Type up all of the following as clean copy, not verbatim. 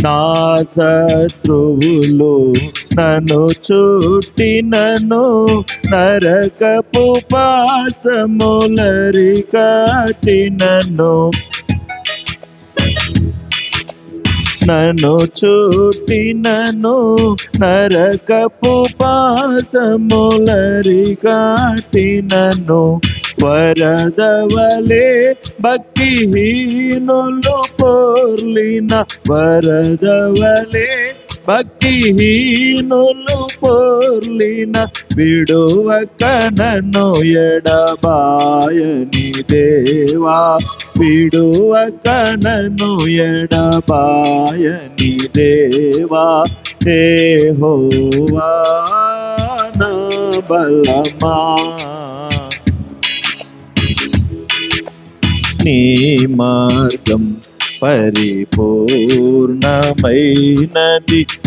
నా శత్రువులు నన్ను చుట్టినను, నరకపు పాశములరి కట్టినను. నన్ను చుట్టినను, నరకపు పాశములరి కట్టినను. వరదవలే భక్తిహీనులు పొర్లిన, వరదవలే భక్తిహీనులు పొర్లిన, విడువక నన్ను ఎడబాయని దేవా, విడువక నన్ను ఎడబాయని దేవా. యెహోవా నా బలమా, నీ మార్గం పరిపూర్ణమైనది,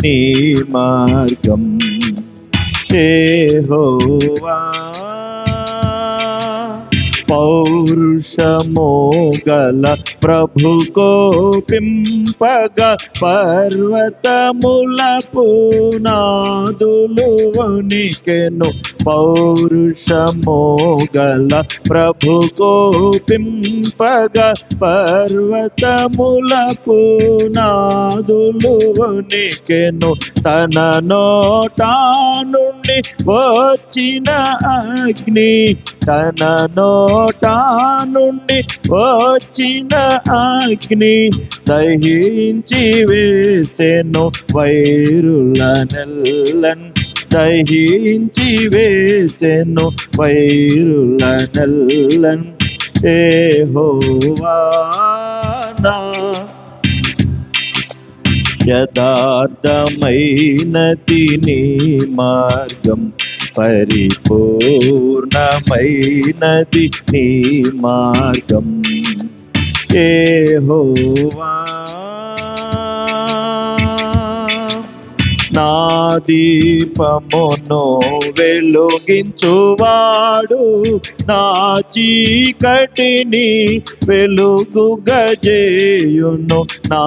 నీ మార్గం. యెహోవా పౌరుషము గల ప్రభు కోపింపగా, పర్వతముల పునాదులు వణికెను. పౌరుషము గల ప్రభు కోపింపగా, పర్వతముల పునాదులు వణికెను. తన నోటా నుండి వచ్చిన అగ్ని, తన నోటా నుండి వచ్చిన అగ్ని, దహించి వేసెను వైరులనెల్లన్, దహించి వేసెను వైరులనెల్లన్. యెహోవా నా యథార్థమైనది నీ మార్గం, పరిపూర్ణమైనది నీ మార్గం. యెహోవా నా దీపమును వెలుగించువాడు, నా చీకటిని వెలుగుగజేయును. నా